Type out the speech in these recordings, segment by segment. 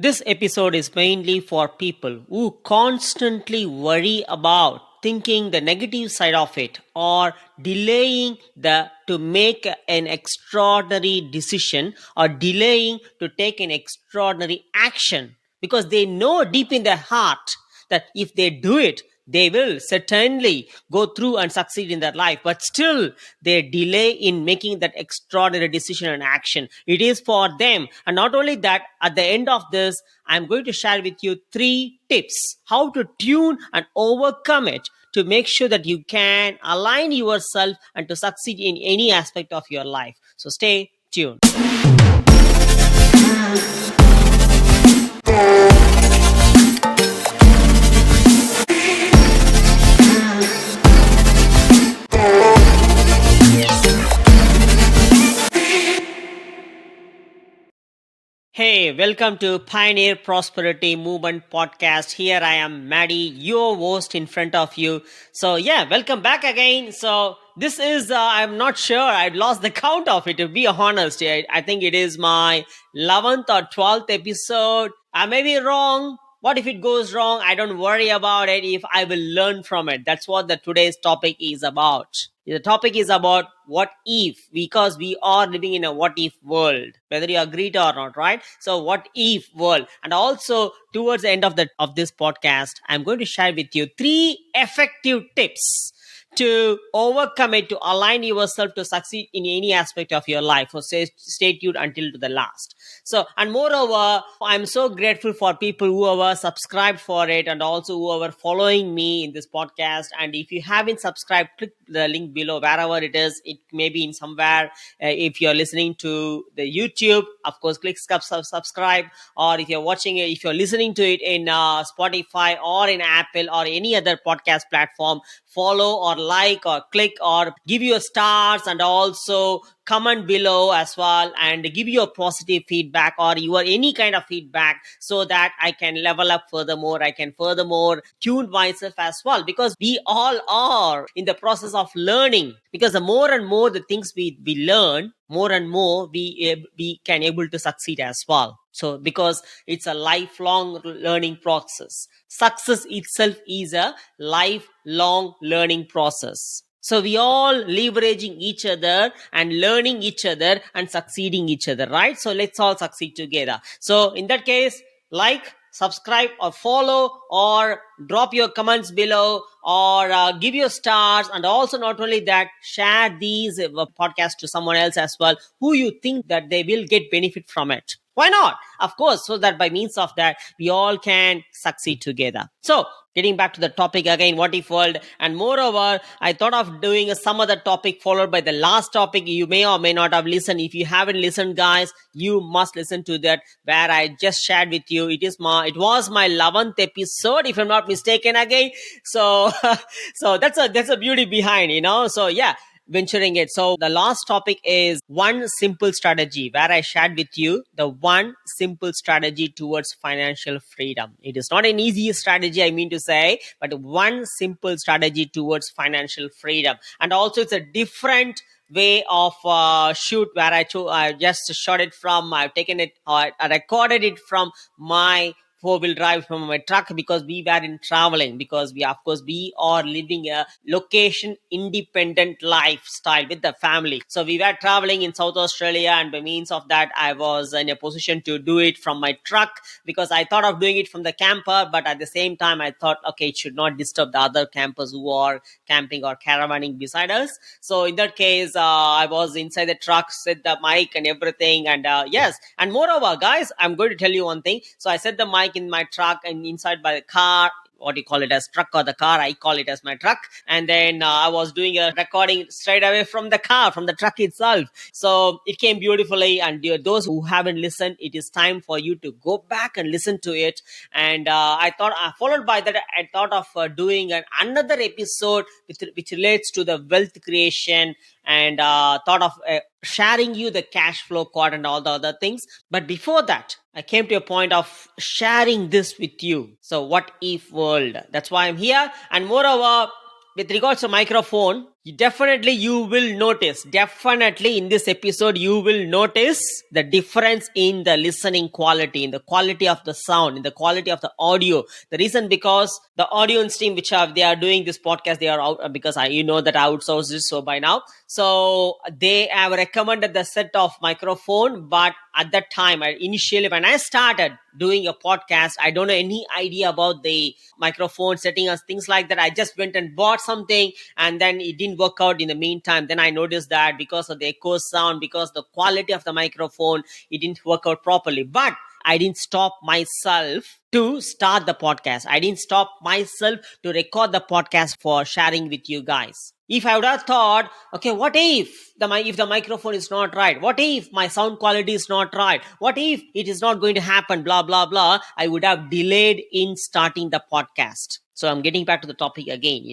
This episode is mainly for people who constantly worry about thinking the negative side of it or delaying the to make an extraordinary decision or delaying to take an extraordinary action because they know deep in their heart that if they do it they will certainly go through and succeed in their life, but still they delay in making that extraordinary decision and action. It is for them. And not only that, at the end of this, I'm going to share with you 3 tips how to tune and overcome it to make sure that you can align yourself and to succeed in any aspect of your life. So stay tuned. Hey, welcome to Pioneer Prosperity Movement Podcast. Here I am, Maddi, your host in front of you. So yeah, welcome back again. So this is, I'm not sure, I've lost the count of it, to be honest. I think it is my 11th or 12th episode. I may be wrong. What if it goes wrong? I don't worry about it if I will learn from it. That's what today's topic is about. The topic is about what if, because we are living in a what if world, whether you agree or not, right? So what if world. And also towards the end of this podcast, I'm going to share with you 3 effective tips to overcome it, to align yourself to succeed in any aspect of your life. So stay tuned until to the last. So, and moreover, I'm so grateful for people who are subscribed for it and also who are following me in this podcast. And if you haven't subscribed, click the link below wherever it is. It may be in somewhere. If you're listening to the YouTube, of course, click subscribe. Or if you're watching it, if you're listening to it in Spotify or in Apple or any other podcast platform, follow or like or click or give your stars and also comment below as well and give your positive feedback or your any kind of feedback so that I can level up furthermore. I can furthermore tune myself as well, because we all are in the process of learning, because the more and more the things we learn, more and more we can able to succeed as well. So because it's a lifelong learning process. Success itself is a lifelong learning process. So we all leveraging each other and learning each other and succeeding each other, right? So let's all succeed together. So in that case, like, subscribe or follow or drop your comments below or give your stars. And also not only that, share these podcasts to someone else as well who you think that they will get benefit from it. Why not? Of course, so that by means of that, we all can succeed together. So getting back to the topic again, what if world. And moreover, I thought of doing some other topic followed by the last topic. You may or may not have listened. If you haven't listened, guys, you must listen to that, where I just shared with you. It was my 11th episode, if I'm not mistaken again. So, so that's a beauty behind, So yeah, venturing it. So the last topic is one simple strategy, where I shared with you the one simple strategy towards financial freedom. It is not an easy strategy, I mean to say, but one simple strategy towards financial freedom. And also it's a different way of shoot, where I just shot it from, I've taken it, I recorded it from my 4-wheel drive, from my truck, because we were in traveling, because we are living a location independent lifestyle with the family. So we were traveling in South Australia, and by means of that, I was in a position to do it from my truck, because I thought of doing it from the camper, but at the same time I thought, okay, it should not disturb the other campers who are camping or caravanning beside us. So in that case, I was inside the truck, set the mic and everything, and yes. And moreover, guys, I'm going to tell you one thing. So I set the mic in my truck and inside by the car, what do you call it, as truck or the car, I call it as my truck. And then I was doing a recording straight away from the car, from the truck itself. So it came beautifully. And those who haven't listened, it is time for you to go back and listen to it. And I thought, followed by that, I thought of doing another episode which relates to the wealth creation, and thought of sharing you the cash flow code and all the other things. But before that, I came to a point of sharing this with you. So what if world? That's why I'm here. And moreover, with regards to microphone, definitely you will notice, definitely in this episode you will notice the difference in the listening quality, in the quality of the sound, in the quality of the audio. The reason, because the audio and stream which they are doing this podcast, they are out because you know that I outsourced it so by now. So they have recommended the set of microphone, but at that time, initially when I started doing a podcast, I don't know any idea about the microphone setting and things like that. I just went and bought something, and then it didn't work out in the meantime. Then I noticed that because of the echo sound, because the quality of the microphone, it didn't work out properly. But I didn't stop myself to start the podcast. I didn't stop myself to record the podcast for sharing with you guys. If I would have thought, okay, what if the microphone is not right? What if my sound quality is not right? What if it is not going to happen? Blah, blah, blah. I would have delayed in starting the podcast. So I'm getting back to the topic again,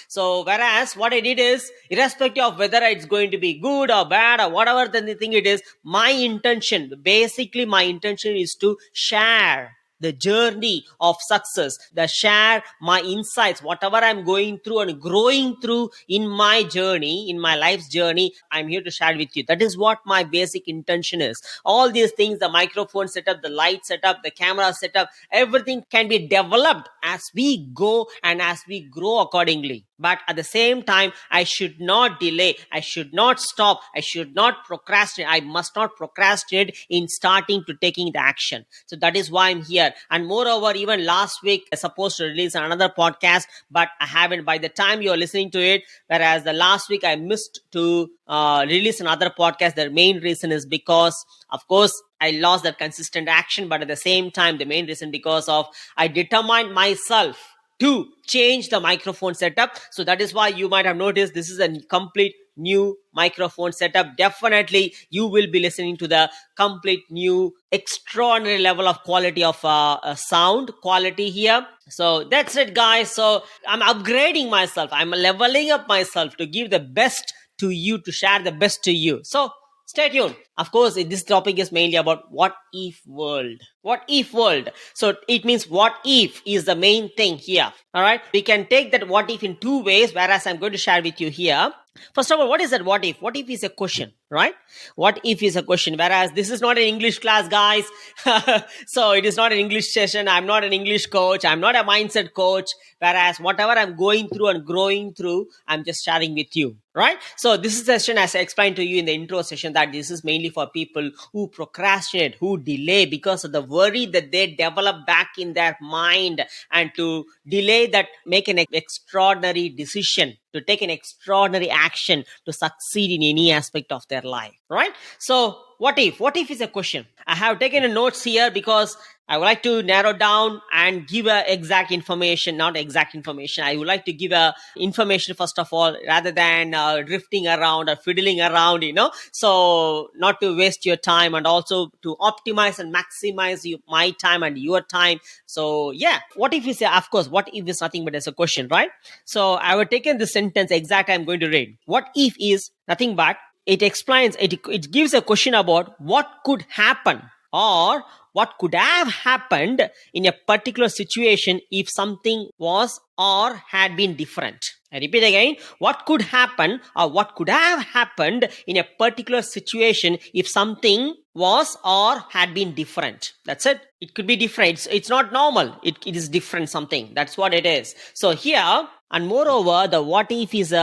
So whereas what I did is, irrespective of whether it's going to be good or bad or whatever the thing it is, my intention is to share the journey of success, the share my insights, whatever I'm going through and growing through in my journey, in my life's journey, I'm here to share with you. That is what my basic intention is. All these things, the microphone setup, the light setup, the camera setup, everything can be developed as we go and as we grow accordingly. But at the same time, I should not delay. I should not stop. I should not procrastinate. I must not procrastinate in starting to taking the action. So that is why I'm here. And moreover, even last week, I was supposed to release another podcast, but I haven't. By the time you're listening to it, whereas the last week I missed to release another podcast, the main reason is because, of course, I lost that consistent action. But at the same time, the main reason because of I determined myself to change the microphone setup. So that is why you might have noticed this is a complete new microphone setup. Definitely you will be listening to the complete new extraordinary level of quality of sound quality here. So that's it, guys. So I'm upgrading myself, I'm leveling up myself to give the best to you, to share the best to you. So stay tuned. Of course, this topic is mainly about what if world. What if world. So it means what if is the main thing here. All right. We can take that what if in two ways, whereas I'm going to share with you here. First of all, what is that what if? What if is a question, right? What if is a question, whereas this is not an English class, guys. So it is not an English session. I'm not an English coach. I'm not a mindset coach. Whereas whatever I'm going through and growing through, I'm just sharing with you, right? So this is a session, as I explained to you in the intro session, that this is mainly for people who procrastinate, who delay because of the worry that they develop back in their mind, and to delay that, make an extraordinary decision, to take an extraordinary action to succeed in any aspect of their life, right? So what if is a question. I have taken a notes here because I would like to narrow down and give a exact information, not exact information. I would like to give a information first of all, rather than drifting around or fiddling around, So not to waste your time, and also to optimize and maximize my time and your time. So yeah, what if is of course, what if is nothing but as a question, right? So I have taken the sentence exact I'm going to read. What if is nothing but, it explains, it gives a question about what could happen or what could have happened in a particular situation if something was or had been different. I repeat again, what could happen or what could have happened in a particular situation if something was or had been different. That's it. It could be different. It's not normal. It is different something. That's what it is. So here, and moreover, the what if is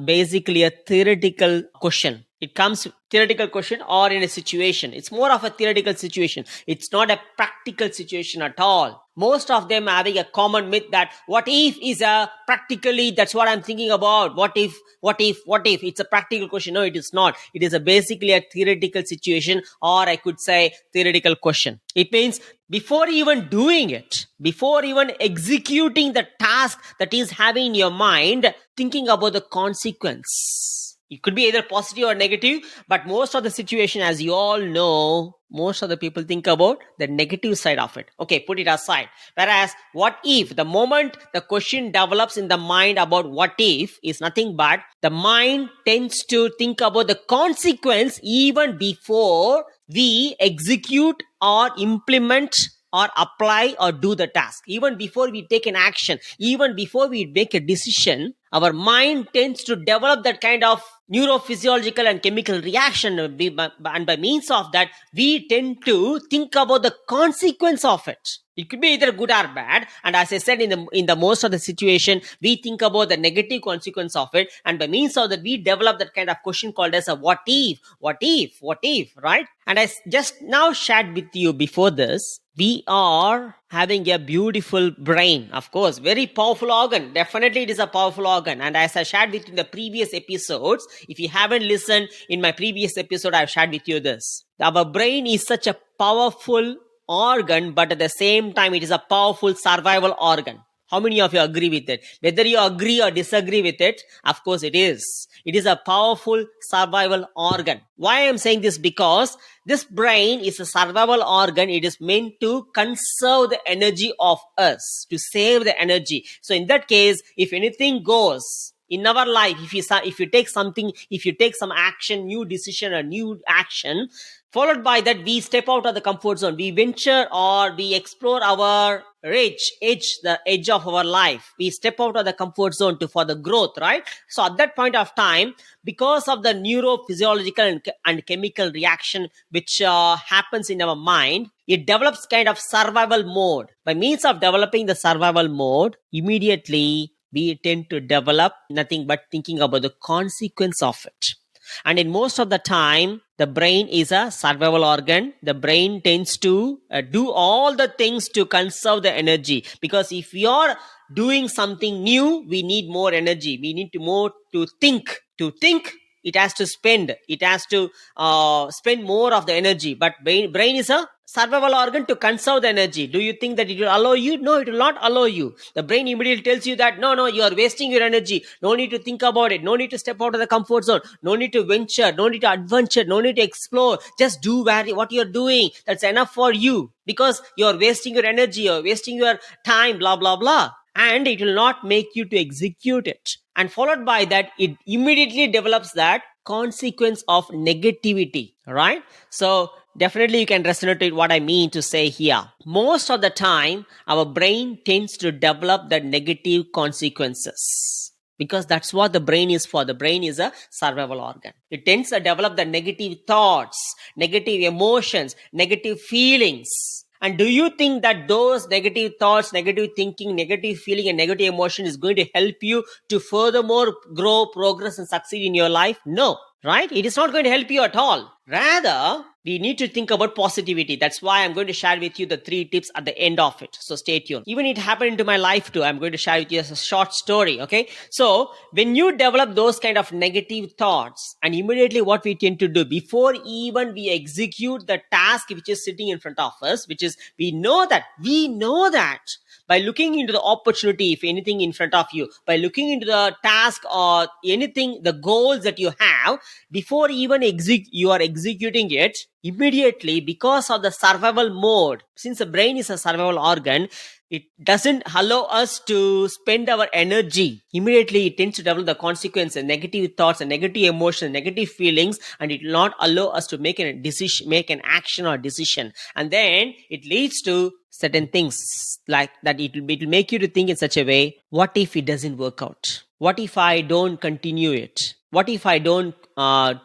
basically a theoretical question. It comes theoretical question or in a situation. It's more of a theoretical situation. It's not a practical situation at all. Most of them having a common myth that what if is a practically, that's what I'm thinking about. What if, it's a practical question. No, it is not. It is basically a theoretical situation, or I could say theoretical question. It means before even doing it, before even executing the task that is having in your mind, thinking about the consequence. It could be either positive or negative, but most of the situation, as you all know, most of the people think about the negative side of it. Okay, put it aside. Whereas what if, the moment the question develops in the mind about what if, is nothing but the mind tends to think about the consequence even before we execute or implement or apply or do the task. Even before we take an action, even before we make a decision, our mind tends to develop that kind of neurophysiological and chemical reaction, and by means of that, we tend to think about the consequence of it. It could be either good or bad, and as I said, in the most of the situation, we think about the negative consequence of it, and by means of that, we develop that kind of question called as a what if, right? And I just now shared with you before this, we are having a beautiful brain, of course, very powerful organ. Definitely it is a powerful organ. And as I shared with you in the previous episodes, if you haven't listened in my previous episode, I've shared with you this. Our brain is such a powerful organ, but at the same time, it is a powerful survival organ. How many of you agree with it? Whether you agree or disagree with it, of course it is. It is a powerful survival organ. Why I am saying this? Because this brain is a survival organ. It is meant to conserve the energy of us, to save the energy. So in that case, if anything goes in our life, if you take some action, new decision or new action, followed by that, we step out of the comfort zone. We venture or we explore our the edge of our life. We step out of the comfort zone for the growth, right? So at that point of time, because of the neurophysiological and chemical reaction which happens in our mind, it develops kind of survival mode. By means of developing the survival mode, immediately we tend to develop nothing but thinking about the consequence of it. And in most of the time, the brain is a survival organ. The brain tends to do all the things to conserve the energy. Because if we are doing something new, we need more energy. We need more to think. To think, it has to spend. It has to spend more of the energy. But brain is a survival organ to conserve the energy. Do you think that it will allow you? No, it will not allow you. The brain immediately tells you that no, you are wasting your energy. No need to think about it. No need to step out of the comfort zone. No need to venture. No need to adventure. No need to explore. Just do what you are doing. That's enough for you, because you are wasting your energy. You are wasting your time, blah, blah, blah. And it will not make you to execute it. And followed by that, it immediately develops that consequence of negativity, right? So definitely you can resonate with what I mean to say here. Most of the time, our brain tends to develop the negative consequences, because that's what the brain is for. The brain is a survival organ. It tends to develop the negative thoughts, negative emotions, negative feelings. And do you think that those negative thoughts, negative thinking, negative feeling, and negative emotion is going to help you to furthermore grow, progress, and succeed in your life? No, right? It is not going to help you at all. Rather, we need to think about positivity. That's why I'm going to share with you the 3 tips at the end of it. So stay tuned. Even it happened into my life too. I'm going to share with you as a short story. Okay. So when you develop those kind of negative thoughts, and immediately what we tend to do before even we execute the task which is sitting in front of us, which is we know that by looking into the opportunity, if anything in front of you, by looking into the task or anything, the goals that you have, before even you are executing it, immediately, because of the survival mode, since the brain is a survival organ, it doesn't allow us to spend our energy. Immediately, it tends to develop the consequences, negative thoughts, and negative emotions, negative feelings, and it will not allow us to make an action or decision. And then it leads to certain things like that. It will make you to think in such a way: what if it doesn't work out? What if I don't continue it? What if I don't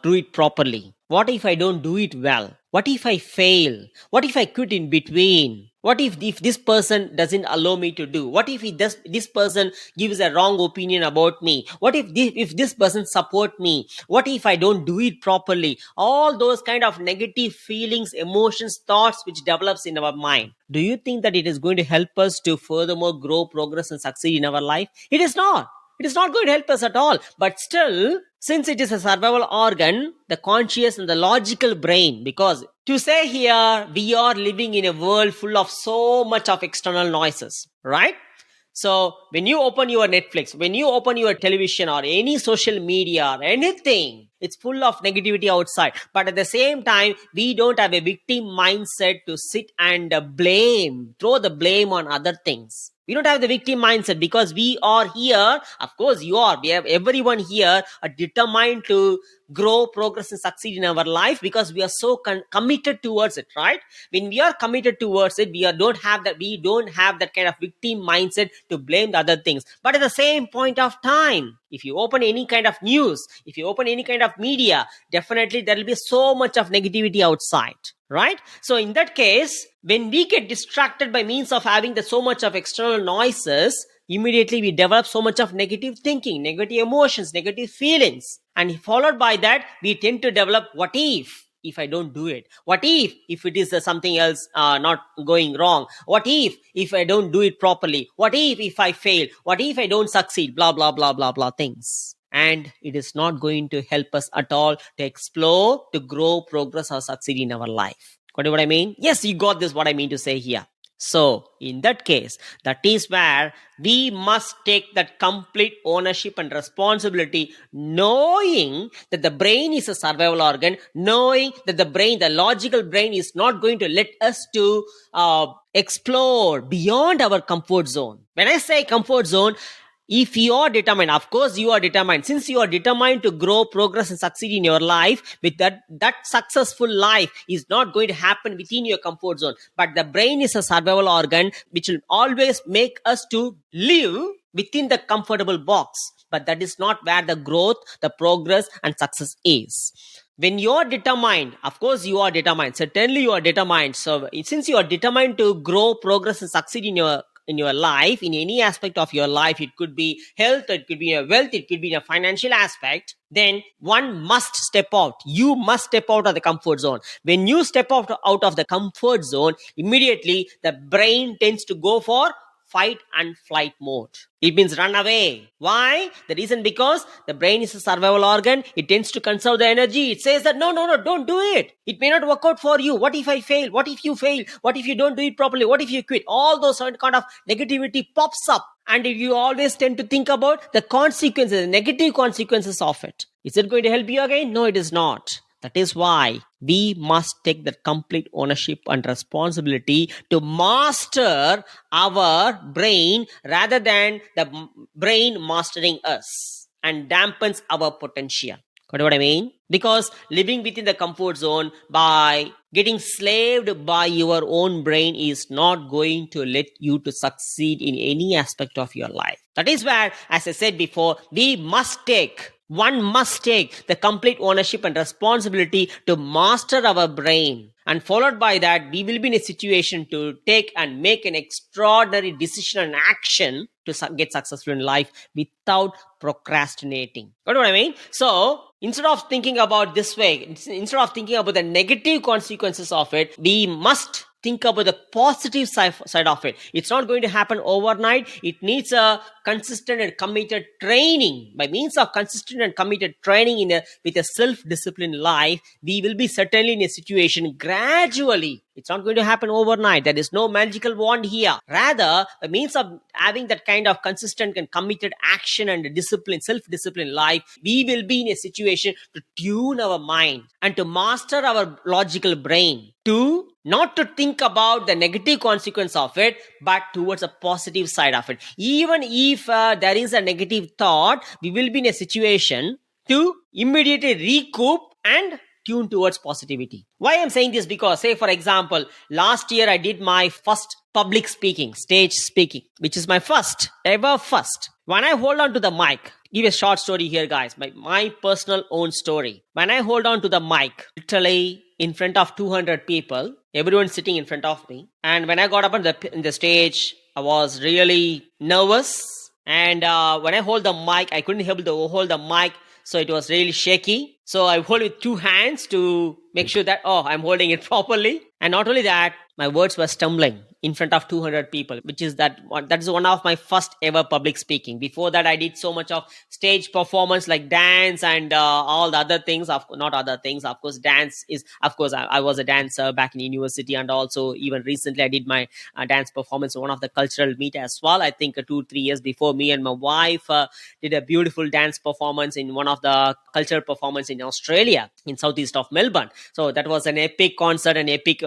do it properly? What if I don't do it well? What if I fail? What if I quit in between? What if this person doesn't allow me to do? What if this person gives a wrong opinion about me? What if this person support me? What if I don't do it properly? All those kind of negative feelings, emotions, thoughts which develops in our mind. Do you think that it is going to help us to furthermore grow, progress, and succeed in our life? It is not. It is not going to help us at all. But still, since it is a survival organ, the conscious and the logical brain, because to say here, we are living in a world full of so much of external noises, right? So when you open your Netflix, when you open your television or any social media or anything, it's full of negativity outside. But at the same time, we don't have a victim mindset to sit and throw the blame on other things. We don't have the victim mindset because we are here. Of course, you are. We have everyone here are determined to grow, progress, and succeed in our life because we are so committed towards it, right? When we are committed towards it, don't have that. We don't have that kind of victim mindset to blame the other things. But at the same point of time, if you open any kind of news, if you open any kind of media, definitely there will be so much of negativity outside, right? So in that case, when we get distracted by means of having so much of external noises, immediately we develop so much of negative thinking, negative emotions, negative feelings. And followed by that, we tend to develop what if I don't do it? What if it is something else not going wrong? What if I don't do it properly? What if I fail? What if I don't succeed? Blah, blah, blah, blah, blah things. And it is not going to help us at all to explore, to grow, progress, or succeed in our life. Got what I mean? Yes, you got this, what I mean to say here. So, in that case, that is where we must take that complete ownership and responsibility, knowing that the brain is a survival organ, knowing that the logical brain is not going to let us to explore beyond our comfort zone. When I say comfort zone, if you are determined, of course you are determined. Since you are determined to grow, progress, and succeed in your life, with that successful life is not going to happen within your comfort zone. But the brain is a survival organ which will always make us to live within the comfortable box. But that is not where the growth, the progress, and success is. When you are determined, of course you are determined. Certainly you are determined. So since you are determined to grow, progress, and succeed in your life, in any aspect of your life, it could be health, it could be a wealth, it could be a financial aspect, then one must step out. You must step out of the comfort zone. When you step out of the comfort zone, immediately the brain tends to go for fight and flight mode. It means run away. Why? The reason because the brain is a survival organ. It tends to conserve the energy. It says that no, don't do it. It may not work out for you. What if I fail? What if you fail? What if you don't do it properly? What if you quit? All those kind of negativity pops up. And if you always tend to think about the consequences, the negative consequences of it. Is it going to help you again? No, it is not. That is why we must take the complete ownership and responsibility to master our brain rather than the brain mastering us and dampens our potential. Got what I mean? Because living within the comfort zone by getting slaved by your own brain is not going to let you to succeed in any aspect of your life. That is where, as I said before, one must take the complete ownership and responsibility to master our brain. And followed by that, we will be in a situation to take and make an extraordinary decision and action to get successful in life without procrastinating. Got what I mean? So, instead of thinking about this way, instead of thinking about the negative consequences of it, we must think about the positive side of it. It's not going to happen overnight. It needs a consistent and committed training. By means of consistent and committed training with a self-disciplined life, we will be certainly in a situation gradually. It's not going to happen overnight. There is no magical wand here. Rather, by means of having that kind of consistent and committed action and discipline, self-disciplined life, we will be in a situation to tune our mind and to master our logical brain, to not to think about the negative consequence of it, but towards a positive side of it. Even if there is a negative thought, we will be in a situation to immediately recoup and tune towards positivity. Why I'm saying this? Because, say for example, last year I did my first public speaking, stage speaking, which is my first. When I hold on to the mic, give a short story here, guys, my personal own story. When I hold on to the mic, literally in front of 200 people, everyone sitting in front of me, and when I got up on the stage, I was really nervous. And when I hold the mic, I couldn't able to hold the mic, so it was really shaky. So I hold with two hands to make sure that, I'm holding it properly. And not only that, my words were stumbling in front of 200 people, which is that is one of my first ever public speaking. Before that, I did so much of stage performance like dance and all the other things. Not other things, of course, dance is, of course, I was a dancer back in university, and also even recently I did my dance performance in one of the cultural meet as well. I think 2-3 years before, me and my wife did a beautiful dance performance in one of the cultural performance in Australia, in southeast of Melbourne. So that was an epic concert, an epic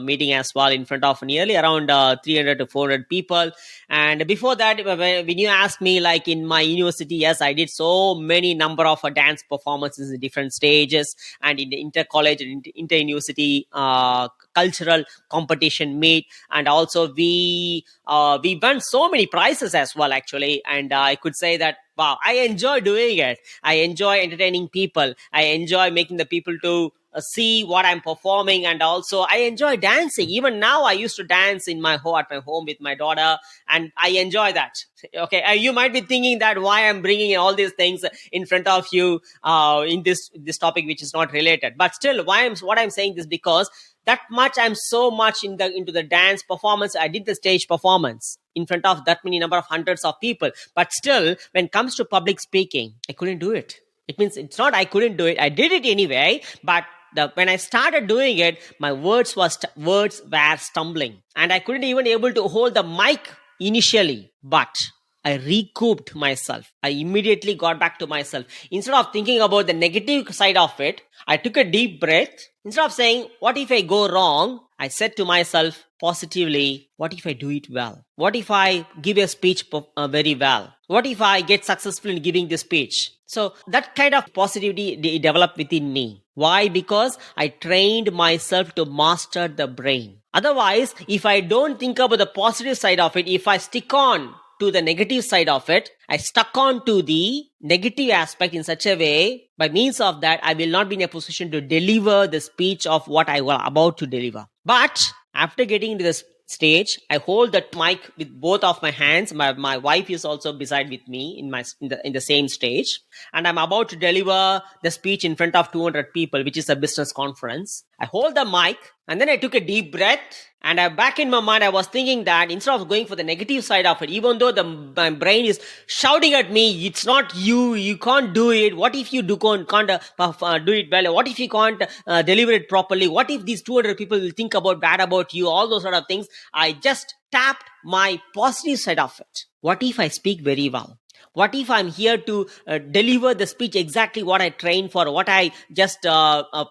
meeting as well, in front of nearly around around 300 to 400 people. And before that, when you ask me, like in my university, yes, I did so many number of dance performances in different stages, and in the inter-college and inter-university cultural competition meet. And also we won so many prizes as well, actually. And I could say that, wow, I enjoy doing it. I enjoy entertaining people. I enjoy making the people to see what I'm performing. And also I enjoy dancing. Even now I used to dance at my home with my daughter, and I enjoy that. Okay, you might be thinking that why I'm bringing in all these things in front of you in this topic, which is not related. But still, what I'm saying this because that much I'm so much into the dance performance. I did the stage performance in front of that many number of hundreds of people. But still, when it comes to public speaking, I couldn't do it. It means it's not I couldn't do it. I did it anyway, but when I started doing it, my words were stumbling, and I couldn't even able to hold the mic initially. But I recouped myself. I immediately got back to myself. Instead of thinking about the negative side of it, I took a deep breath. Instead of saying, what if I go wrong? I said to myself positively, what if I do it well? What if I give a speech very well? What if I get successful in giving the speech? So that kind of positivity developed within me. Why? Because I trained myself to master the brain. Otherwise, if I don't think about the positive side of it, if I stick on to the negative side of it, I stuck on to the negative aspect in such a way, by means of that, I will not be in a position to deliver the speech of what I was about to deliver. But after getting into the stage, I hold that mic with both of my hands. My wife is also beside with me in the same stage, and I'm about to deliver the speech in front of 200 people, which is a business conference. I hold the mic, and then I took a deep breath. And back in my mind, I was thinking that instead of going for the negative side of it, even though my brain is shouting at me, it's not you can't do it. What if you can't do it well? What if you can't deliver it properly? What if these 200 people will think bad about you? All those sort of things. I just tapped my positive side of it. What if I speak very well? What if I'm here to deliver the speech exactly what I trained for, what I just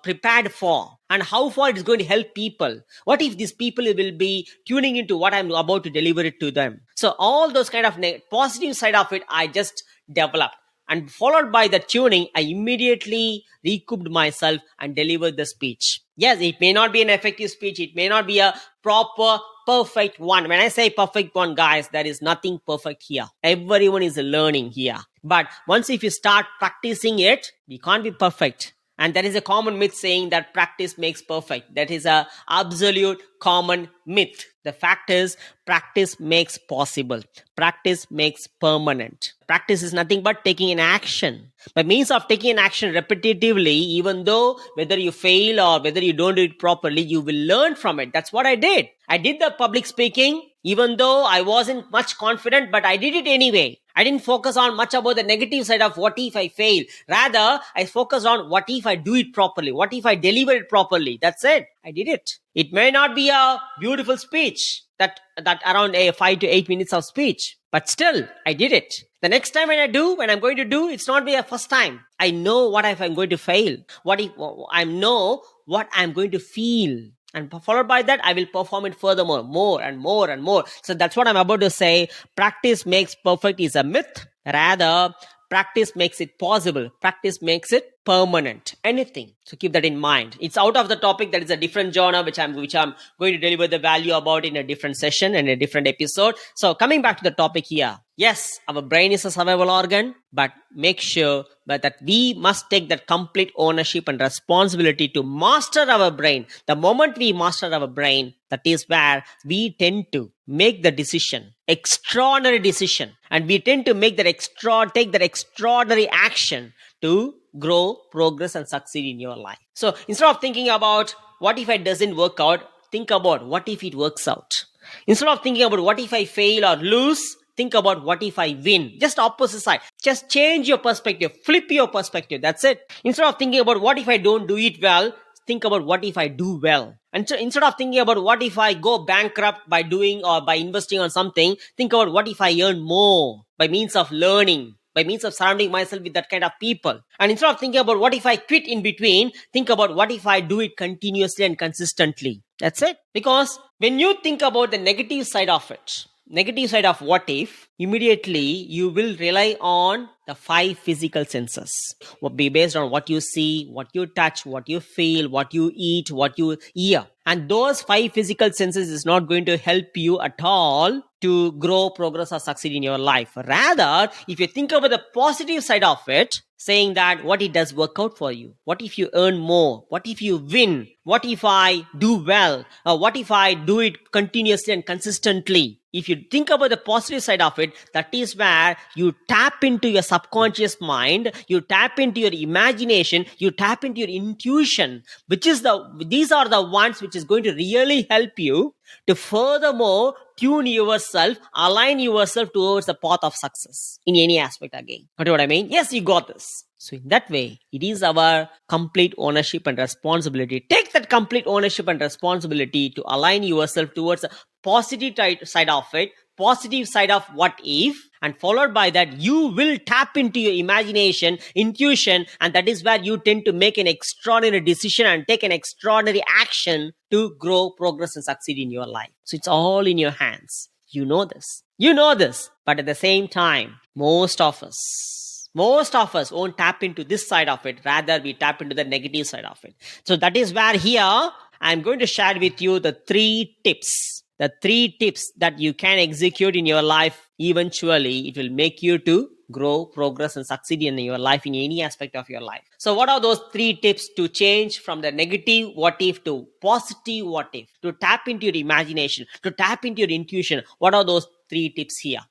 prepared for, and how far it is going to help people? What if these people will be tuning into what I'm about to deliver it to them? So all those kind of positive side of it, I just developed. And followed by the tuning, I immediately recouped myself and delivered the speech. Yes, it may not be an effective speech. It may not be a proper, perfect one. When I say perfect one, guys, there is nothing perfect here. Everyone is learning here. But once if you start practicing it, you can't be perfect. And there is a common myth saying that practice makes perfect. That is a absolute common myth. The fact is, practice makes possible. Practice makes permanent. Practice is nothing but taking an action. By means of taking an action repetitively, even though whether you fail or whether you don't do it properly, you will learn from it. That's what I did. I did the public speaking, even though I wasn't much confident, but I did it anyway. I didn't focus on much about the negative side of what if I fail. Rather, I focused on what if I do it properly. What if I deliver it properly? That's it. I did it. It may not be a beautiful speech, that around 5 to 8 minutes of speech, but still, I did it. The next time when I'm going to do, it's not be a first time. I know what if I'm going to fail. What if I know what I'm going to feel. And followed by that, I will perform it furthermore, more and more and more. So that's what I'm about to say. Practice makes perfect is a myth. Rather, practice makes it possible. Practice makes it permanent. Anything. So keep that in mind. It's out of the topic. That is a different genre, which I'm going to deliver the value about in a different session and a different episode. So coming back to the topic here. Yes, our brain is a survival organ, but make sure that we must take that complete ownership and responsibility to master our brain. The moment we master our brain, that is where we tend to make the decision, extraordinary decision, and we tend to take that extraordinary action to grow, progress, and succeed in your life. So instead of thinking about what if it doesn't work out, think about what if it works out. Instead of thinking about what if I fail or lose, think about what if I win. Just opposite side. Just change your perspective. Flip your perspective. That's it. Instead of thinking about what if I don't do it well, think about what if I do well. And so instead of thinking about what if I go bankrupt by doing or by investing on something, think about what if I earn more by means of learning, by means of surrounding myself with that kind of people. And instead of thinking about what if I quit in between, think about what if I do it continuously and consistently. That's it. Because when you think about the negative side of it, negative side of what if, immediately you will rely on the five physical senses. Will be based on what you see, what you touch, what you feel, what you eat, what you hear. And those five physical senses is not going to help you at all to grow, progress, or succeed in your life. Rather, if you think about the positive side of it, saying that what it does work out for you. What if you earn more? What if you win? What if I do well? What if I do it continuously and consistently? If you think about the positive side of it, that is where you tap into your subconscious mind, you tap into your imagination, you tap into your intuition, these are the ones which is going to really help you to furthermore tune yourself, align yourself towards the path of success in any aspect again. Got what I mean? Yes, you got this. So in that way, it is our complete ownership and responsibility. Take that complete ownership and responsibility to align yourself towards the positive side of it, positive side of what if, and followed by that, you will tap into your imagination, intuition, and that is where you tend to make an extraordinary decision and take an extraordinary action to grow, progress, and succeed in your life. So it's all in your hands. You know this. You know this. But at the same time, most of us won't tap into this side of it. Rather, we tap into the negative side of it. So that is where here, I'm going to share with you the three tips. The three tips that you can execute in your life. Eventually, it will make you to grow, progress, and succeed in your life in any aspect of your life. So what are those three tips to change from the negative what if to positive what if? To tap into your imagination, to tap into your intuition. What are those three tips here?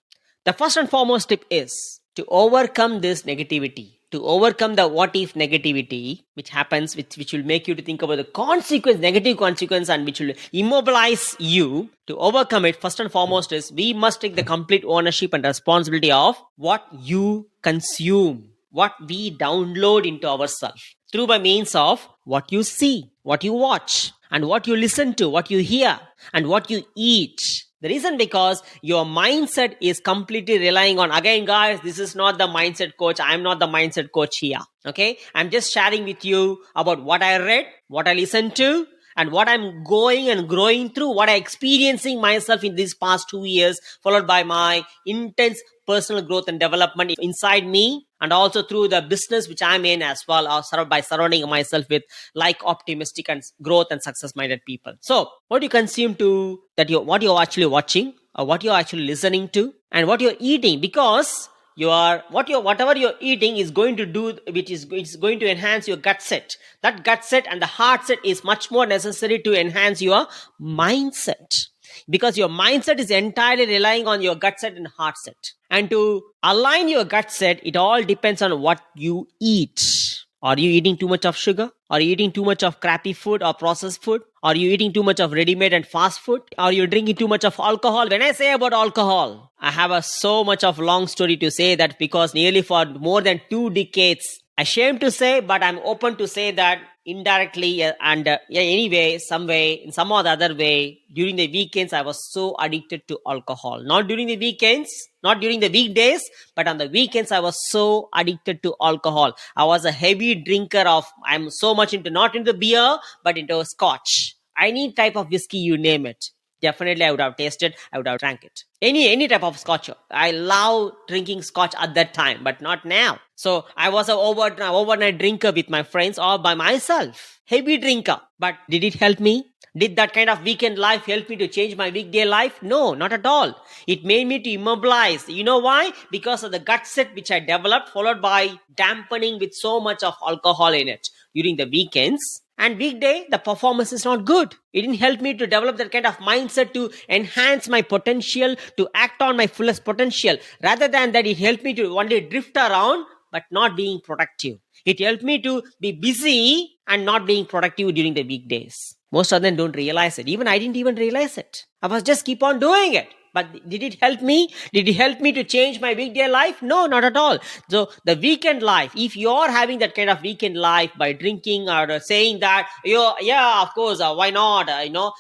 The first and foremost tip is to overcome this negativity, to overcome the what if negativity, which happens, which will make you to think about the consequence, negative consequence, and which will immobilize you. To overcome it, first and foremost is we must take the complete ownership and responsibility of what you consume, what we download into ourselves through by means of what you see, what you watch, and what you listen to, what you hear, and what you eat. The reason because your mindset is completely relying on, again guys, this is not the mindset coach. I'm not the mindset coach here. Okay. I'm just sharing with you about what I read, what I listened to, and what I'm going and growing through, what I'm experiencing myself in these past 2 years, followed by my intense personal growth and development inside me, and also through the business which I'm in as well, or by surrounding myself with like optimistic and growth and success minded people. So what you consume to that, what you're actually watching, or what you're actually listening to, and what you're eating, because whatever you're eating is going to do, which is going to enhance your gut set. That gut set and the heart set is much more necessary to enhance your mindset, because your mindset is entirely relying on your gut set and heart set. And to align your gut set, it all depends on what you eat. Are you eating too much of sugar? Are you eating too much of crappy food or processed food? Are you eating too much of ready-made and fast food? Are you drinking too much of alcohol? When I say about alcohol, I have so much of long story to say that, because nearly for more than 2 decades, ashamed to say, but I'm open to say that indirectly anyway, some way, in some or the other way, during the weekends, I was so addicted to alcohol. Not during the weekends, not during the weekdays, but on the weekends, I was so addicted to alcohol. I was a heavy drinker I'm so much not into beer, but into scotch. Any type of whiskey, you name it. Definitely, I would have tasted, I would have drank it. Any type of scotch. I love drinking scotch at that time, but not now. So I was an overnight drinker with my friends or by myself. Heavy drinker. But did it help me? Did that kind of weekend life help me to change my weekday life? No, not at all. It made me to immobilize. You know why? Because of the gut set which I developed, followed by dampening with so much of alcohol in it during the weekends. And weekday, the performance is not good. It didn't help me to develop that kind of mindset to enhance my potential, to act on my fullest potential. Rather than that, it helped me to only drift around, but not being productive. It helped me to be busy and not being productive during the weekdays. Most of them don't realize it. Even I didn't even realize it. I was just keep on doing it. But did it help me? Did it help me to change my weekday life? No, not at all. So the weekend life, if you're having that kind of weekend life by drinking or saying that, yeah, of course, why not?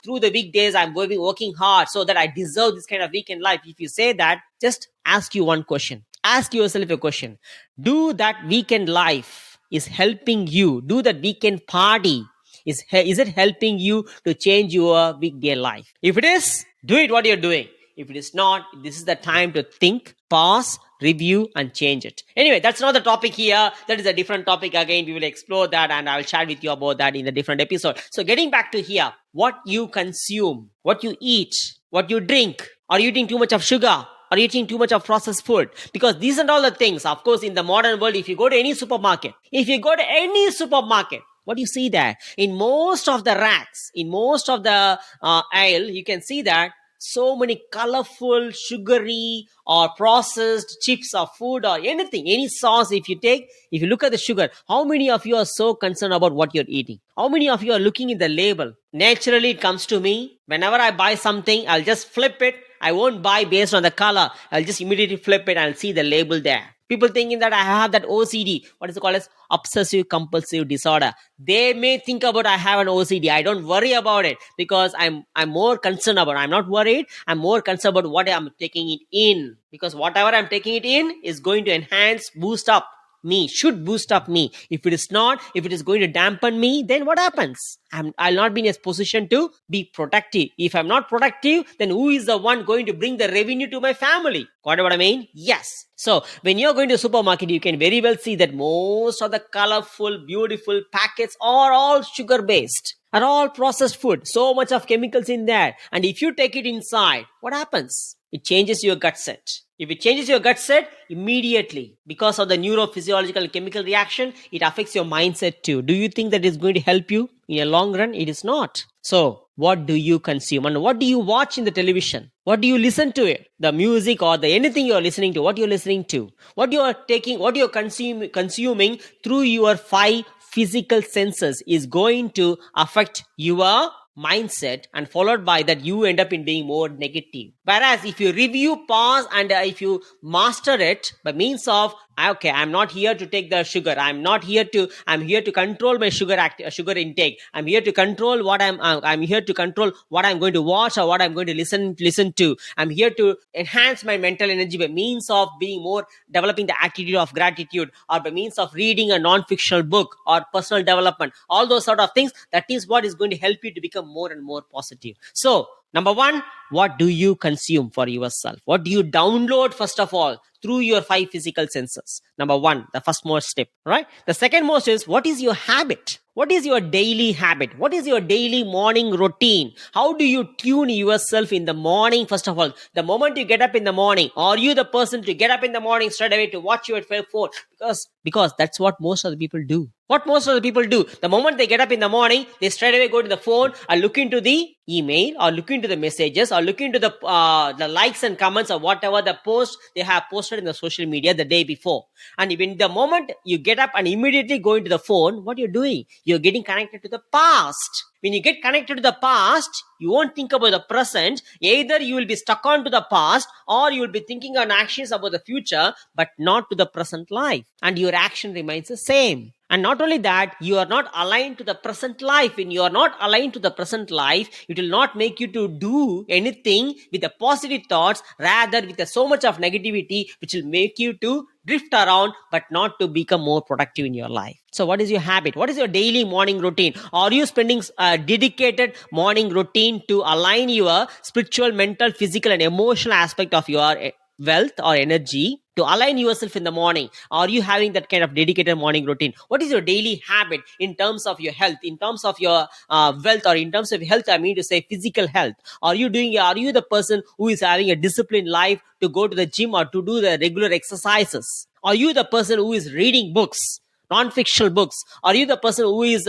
Through the weekdays, I'm working hard so that I deserve this kind of weekend life. If you say that, just ask you one question. Ask yourself a question. Do that weekend life is helping you? Do that weekend party Is it helping you to change your weekday life? If it is, do it what you're doing. If it is not, this is the time to think, pause, review, and change it. Anyway, that's not the topic here. That is a different topic. Again, we will explore that and I'll share with you about that in a different episode. So getting back to here, what you consume, what you eat, what you drink. Are you eating too much of sugar? Are you eating too much of processed food? Because these are all the things. Of course, in the modern world, if you go to any supermarket, what do you see there? In most of the racks, in most of the aisle, you can see that so many colorful, sugary or processed chips or food or anything, any sauce if you look at the sugar, how many of you are so concerned about what you're eating? How many of you are looking at the label? Naturally, it comes to me. Whenever I buy something, I'll just flip it. I won't buy based on the color. I'll just immediately flip it and I'll see the label there. People thinking that I have that OCD, what is it called as obsessive compulsive disorder. They may think about I have an OCD. I don't worry about it because I'm more concerned about it. I'm not worried. I'm more concerned about what I'm taking it in, because whatever I'm taking it in is going to enhance, boost up me, should boost up me. If it is not, if it is going to dampen me, then what happens? I'll not be in a position to be productive. If I'm not productive, then who is the one going to bring the revenue to my family? Got what I mean? Yes. So when you're going to a supermarket, you can very well see that most of the colorful, beautiful packets are all sugar based, are all processed food. So much of chemicals in there. And if you take it inside, what happens? It changes your gut set. If it changes your gut set, immediately, because of the neurophysiological and chemical reaction, it affects your mindset too. Do you think that is going to help you in a long run? It is not. So, what do you consume and what do you watch in the television? What do you listen to it? The music or the anything you are listening to, what you're listening to, what you are taking, what you're consuming through your 5 physical senses is going to affect your mindset, and followed by that you end up in being more negative. Whereas if you review, pause, and if you master it by means of, okay, I'm not here to take the sugar, I'm here to control my sugar intake, I'm here to control what I'm here to control what I'm going to watch or what I'm going to listen to, I'm here to enhance my mental energy by means of being more, developing the attitude of gratitude, or by means of reading a non-fictional book or personal development, all those sort of things. That is what is going to help you to become more and more positive. So number 1, what do you consume for yourself? What do you download first of all through your 5 physical senses? Number 1, the first most step, right? The second most is, what is your habit? What is your daily habit? What is your daily morning routine? How do you tune yourself in the morning? First of all, the moment you get up in the morning, are you the person to get up in the morning straight away to watch your phone? Because that's what most of the people do. What most of the people do, the moment they get up in the morning, they straight away go to the phone or look into the email or look into the messages or look into the likes and comments or whatever the post they have posted in the social media the day before. And even the moment you get up and immediately go into the phone, what you're doing? You're getting connected to the past. When you get connected to the past, you won't think about the present. Either you will be stuck on to the past or you will be thinking on actions about the future, but not to the present life. And your action remains the same. And not only that, you are not aligned to the present life. When you are not aligned to the present life, it will not make you to do anything with the positive thoughts, rather with so much of negativity, which will make you to drift around, but not to become more productive in your life. So what is your habit? What is your daily morning routine? Are you spending a dedicated morning routine to align your spiritual, mental, physical, and emotional aspect of your wealth or energy to align yourself in the morning? Are you having that kind of dedicated morning routine? What is your daily habit in terms of your health, in terms of your wealth, or in terms of health, I mean to say physical health? Are you the person who is having a disciplined life to go to the gym or to do the regular exercises? Are you the person who is reading books, non-fictional books? Are you the person who is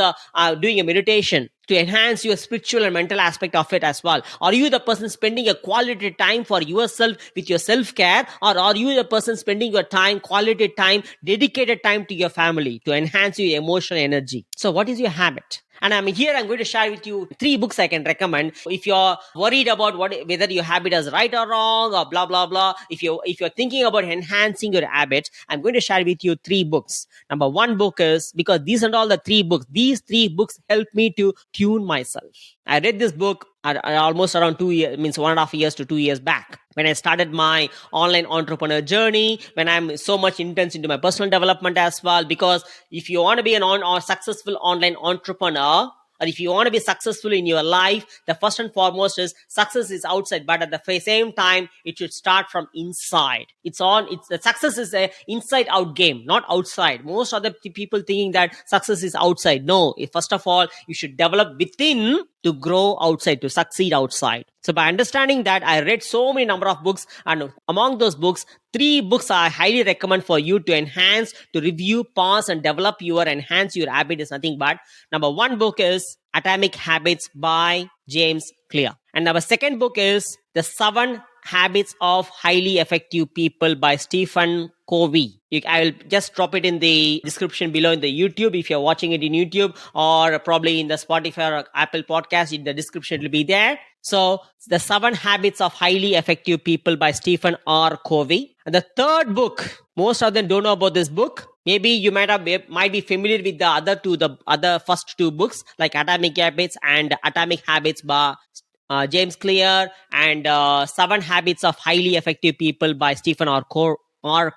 doing a meditation to enhance your spiritual and mental aspect of it as well? Are you the person spending a quality time for yourself with your self-care? Or are you the person spending your time, quality time, dedicated time to your family to enhance your emotional energy? So what is your habit? And I'm going to share with you 3 books I can recommend. If you're worried about whether your habit is right or wrong or blah, blah, blah. If you're thinking about enhancing your habit, I'm going to share with you 3 books. Number 1 book is, because these are all the 3 books. These 3 books help me to tune myself. I read this book almost around 2 years, means 1.5 years to 2 years back, when I started my online entrepreneur journey, when I'm so much intense into my personal development as well. Because if you want to be an successful online entrepreneur, or if you want to be successful in your life, the first and foremost is success is outside, but at the same time, it should start from inside. It's the success is a inside out game, not outside. Most other people thinking that success is outside. No, first of all, you should develop within to grow outside, to succeed outside. So by understanding that, I read so many number of books, and among those books, 3 books I highly recommend for you to enhance, to review, pause, and develop your enhance your habit is nothing but number 1 book is Atomic Habits by James Clear, and our second book is The 7 Habits of Highly Effective People by Stephen Covey. I will just drop it in the description below in the YouTube if you're watching it in YouTube, or probably in the Spotify or Apple podcast. In the description, it will be there. So, The 7 Habits of Highly Effective People by Stephen R. Covey. And the third book, most of them don't know about this book. Maybe you might be familiar with the other first 2 books like Atomic Habits and Atomic Habits by James Clear, and 7 Habits of Highly Effective People by Stephen R.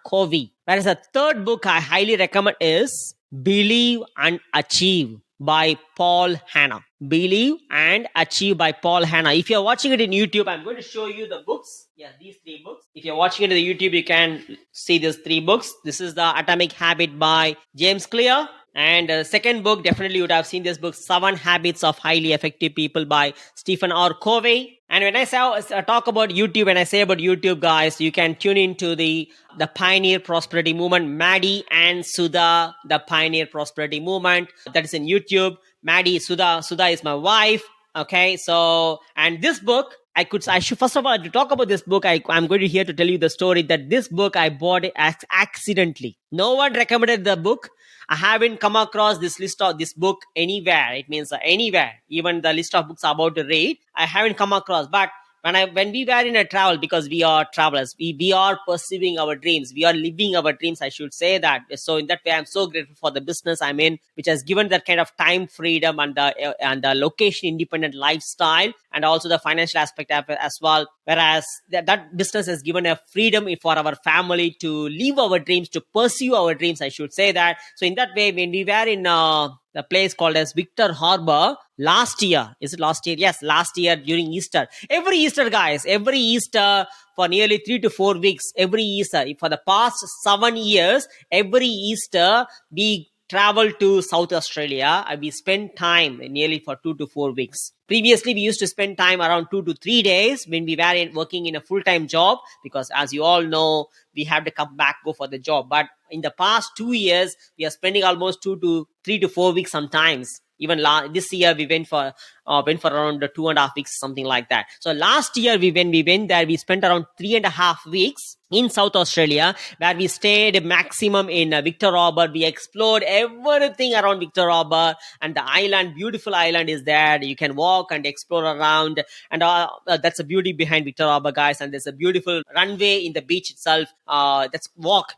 Covey. Whereas the third book I highly recommend is Believe and Achieve by Paul Hanna. Believe and Achieve by Paul Hanna. If you're watching it in YouTube, I'm going to show you the books. Yeah, these 3 books. If you're watching it in the YouTube, you can see these 3 books. This is the Atomic Habit by James Clear. And the second book, definitely you would have seen this book, 7 Habits of Highly Effective People by Stephen R. Covey. And when I talk about YouTube, when I say about YouTube, guys, you can tune into the Pioneer Prosperity Movement, Maddi and Sudha, the Pioneer Prosperity Movement. That is in YouTube. Maddi, Sudha is my wife. Okay, so, and this book, I should first of all, to talk about this book, I'm going to here to tell you the story that this book I bought it accidentally. No one recommended the book. I haven't come across this list of this book anywhere. It means anywhere, even the list of books I'm about to read, I haven't come across. But when we were in a travel, because we are travelers, we are pursuing our dreams, we are living our dreams, I should say that. So in that way, I'm so grateful for the business I'm in, which has given that kind of time freedom and the location independent lifestyle, and also the financial aspect of it as well. Whereas that business has given a freedom for our family to live our dreams, to pursue our dreams, I should say that. So in that way, when we were in the place called as Victor Harbor last year. Is it last year? Yes, last year during Easter. Every Easter, guys, every Easter for nearly 3 to 4 weeks, every Easter, for the past 7 years, every Easter, we travel to South Australia and we spend time nearly for 2 to 4 weeks. Previously, we used to spend time around 2 to 3 days when we were working in a full-time job, because as you all know, we have to come back, go for the job. But in the past 2 years, we are spending almost 3 to 4 weeks sometimes. Even this year, we went for around 2.5 weeks, something like that. So last year, when we went there, we spent around 3.5 weeks in South Australia, where we stayed maximum in Victor Harbor. We explored everything around Victor Harbor, and the island, beautiful island is there. You can walk and explore around, and that's the beauty behind Victor Harbor, guys. And there's a beautiful runway in the beach itself.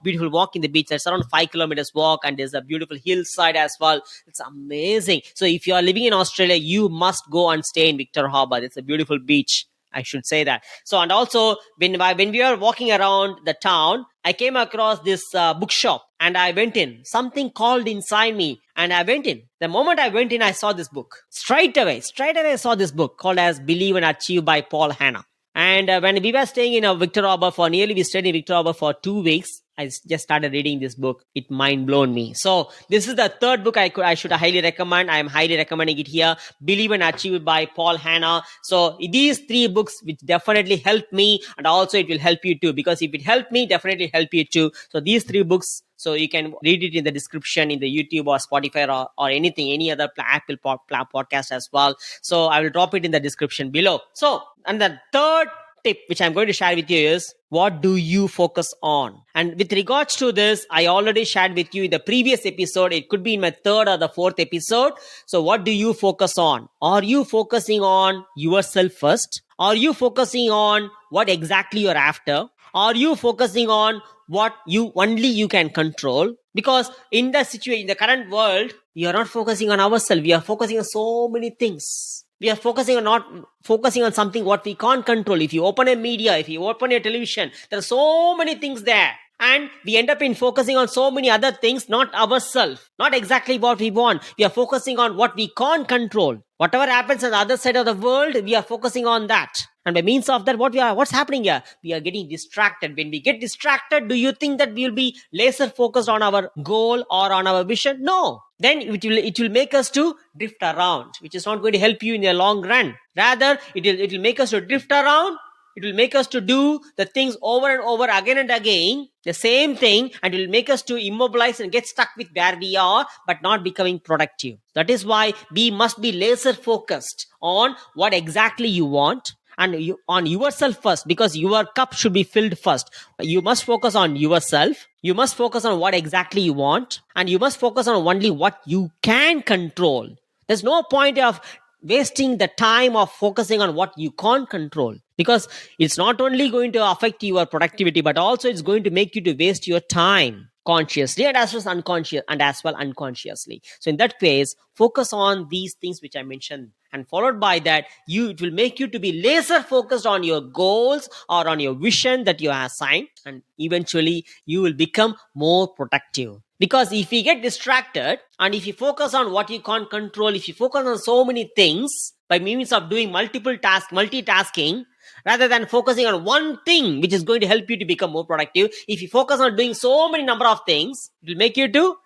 Beautiful walk in the beach. That's around 5 kilometers walk, and there's a beautiful hillside as well. It's amazing. So if you are living in Australia, you must go and stay in Victor Harbor. It's a beautiful beach, I should say that. So, and also when we were walking around the town, I came across this bookshop, and I went in. Something called inside me, and I went in. The moment I went in, I saw this book. Straight away I saw this book called as Believe and Achieve by Paul Hanna. And when we were staying in Victor Harbor we stayed in Victor Harbor for 2 weeks. I just started reading this book. It mind blown me. So this is the third book I should highly recommend. I am highly recommending it here. Believe and Achieve by Paul Hanna. So these 3 books which definitely helped me, and also it will help you too, because if it helped me, definitely help you too. So these 3 books, so you can read it in the description in the YouTube or Spotify or anything, any other Apple podcast as well. So I will drop it in the description below. So, and the third tip which I'm going to share with you is, what do you focus on? And with regards to this, I already shared with you in the previous episode. It could be in my 3rd or the 4th episode. So what do you focus on? Are you focusing on yourself first? Are you focusing on what exactly you're after? Are you focusing on what you can control? Because in the situation, in the current world, we are not focusing on ourselves. We are focusing on so many things. We are not focusing on something what we can't control. If you open a media, if you open a television, there are so many things there. And we end up in focusing on so many other things, not ourselves, not exactly what we want. We are focusing on what we can't control. Whatever happens on the other side of the world, we are focusing on that. And by means of that, what's happening here? We are getting distracted. When we get distracted, do you think that we will be laser focused on our goal or on our vision? No. Then it will make us to drift around, which is not going to help you in the long run. Rather, it will make us to drift around. It will make us to do the things over and over again and again, the same thing, and it will make us to immobilize and get stuck with where we are, but not becoming productive. That is why we must be laser focused on what exactly you want, and on yourself first, because your cup should be filled first. You must focus on yourself. You must focus on what exactly you want, and you must focus on only what you can control. There's no point of wasting the time of focusing on what you can't control, because it's not only going to affect your productivity, but also it's going to make you to waste your time consciously and as well unconsciously. So in that case, focus on these things which I mentioned, and followed by that, it will make you to be laser focused on your goals or on your vision that you have assigned, and eventually you will become more productive. Because if you get distracted and if you focus on what you can't control, if you focus on so many things by means of doing multitasking, rather than focusing on one thing which is going to help you to become more productive, if you focus on doing so many number of things, it will make you to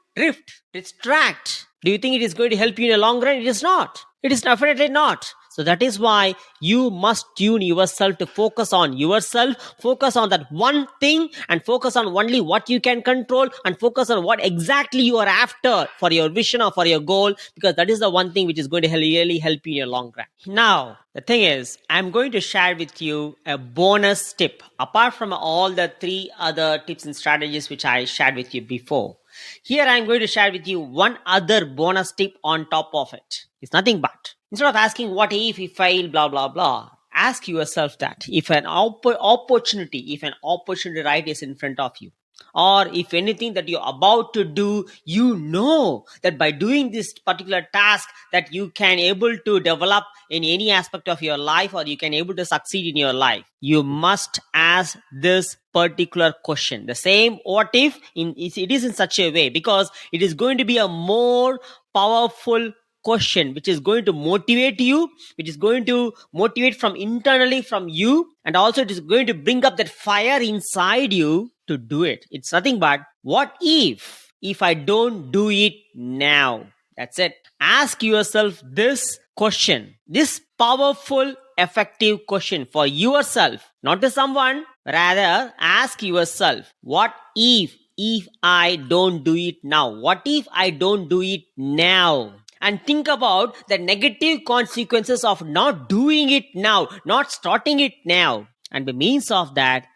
distract. Do you think it is going to help you in the long run? It is not. It is definitely not. So that is why you must tune yourself to focus on yourself, focus on that one thing, and focus on only what you can control, and focus on what exactly you are after for your vision or for your goal, because that is the one thing which is going to really help you in your long run. Now, the thing is, I'm going to share with you a bonus tip, apart from all the 3 other tips and strategies which I shared with you before. Here I'm going to share with you one other bonus tip on top of it. It's nothing but, instead of asking what if we fail, blah, blah, blah, ask yourself that if an opportunity right is in front of you, or if anything that you're about to do, you know that by doing this particular task that you can able to develop in any aspect of your life, or you can able to succeed in your life, you must ask this particular question. The same what if, it is in such a way, because it is going to be a more powerful question which is going to motivate you, which is going to motivate from internally from you, and also it is going to bring up that fire inside you to do it. It's nothing but, what if I don't do it now? That's it. Ask yourself this question, this powerful, effective question for yourself, not to someone. Rather, ask yourself, what if I don't do it now? What if I don't do it now? And think about the negative consequences of not doing it now, not starting it now. And by means of that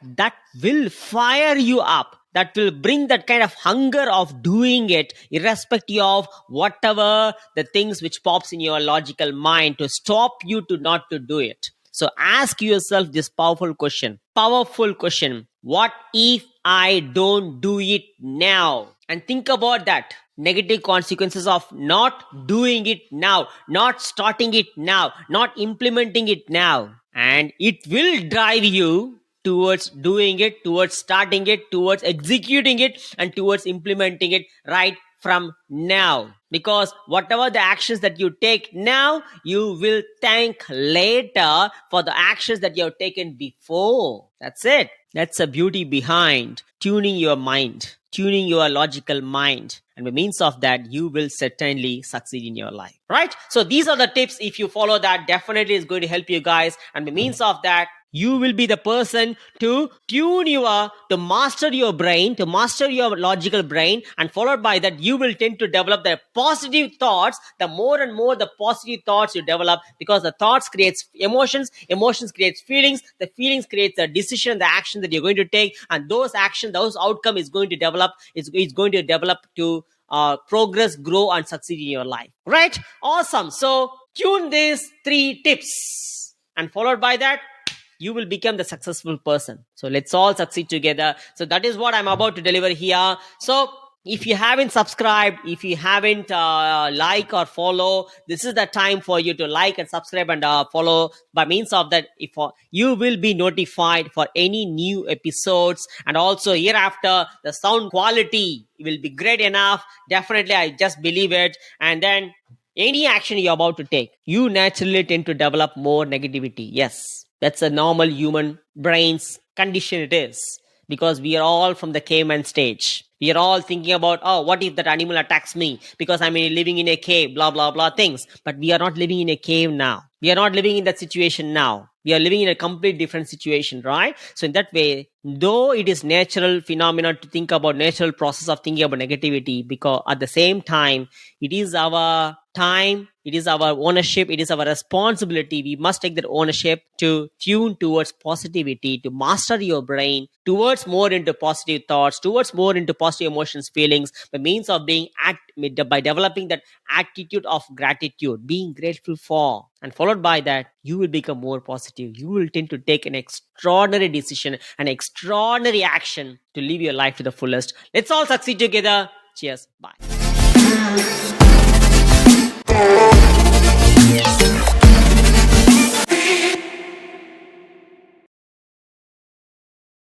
will fire you up. That will bring that kind of hunger of doing it, irrespective of whatever the things which pops in your logical mind to stop you to not to do it. So ask yourself this powerful question. What if I don't do it now? And think about that. Negative consequences of not doing it now, not starting it now, not implementing it now. And it will drive you towards doing it, towards starting it, towards executing it, and towards implementing it right from now. Because whatever the actions that you take now, you will thank later for the actions that you have taken before. That's it. That's the beauty behind tuning your mind, tuning your logical mind. And by means of that, you will certainly succeed in your life, right? So these are the tips. If you follow that, definitely is going to help you guys. And by means of that, you will be the person to to master your brain, to master your logical brain. And followed by that, you will tend to develop the positive thoughts. The more and more the positive thoughts you develop, because the thoughts creates emotions, emotions creates feelings, the feelings creates the decision, the action that you're going to take. And those outcome is going to develop, it's going to develop to progress, grow, and succeed in your life, right? Awesome. So tune these 3 tips, and followed by that, you will become the successful person. So let's all succeed together. So that is what I'm about to deliver here. So If you haven't subscribed, if you haven't like or follow, this is the time for you to like and subscribe and follow. By means of that, if you will be notified for any new episodes, and also hereafter the sound quality will be great enough. Definitely, I just believe it. And then any action you're about to take, you naturally tend to develop more negativity. Yes, that's a normal human brain's condition. It is because we are all from the caveman stage. We are all thinking about, oh, what if that animal attacks me because I'm living in a cave, blah, blah, blah things. But we are not living in a cave now. We are not living in that situation now. We are living in a complete different situation, right? So in that way, though it is natural phenomenon to think about natural process of thinking about negativity, because at the same time, it is our time, it is our ownership, it is our responsibility. We must take that ownership to tune towards positivity, to master your brain towards more into positive thoughts, towards more into positive emotions, feelings, by means of being by developing that attitude of gratitude, being grateful for, and followed by that, you will become more positive. You will tend to take an extraordinary decision, an extraordinary action to live your life to the fullest. Let's all succeed together. Cheers. Bye.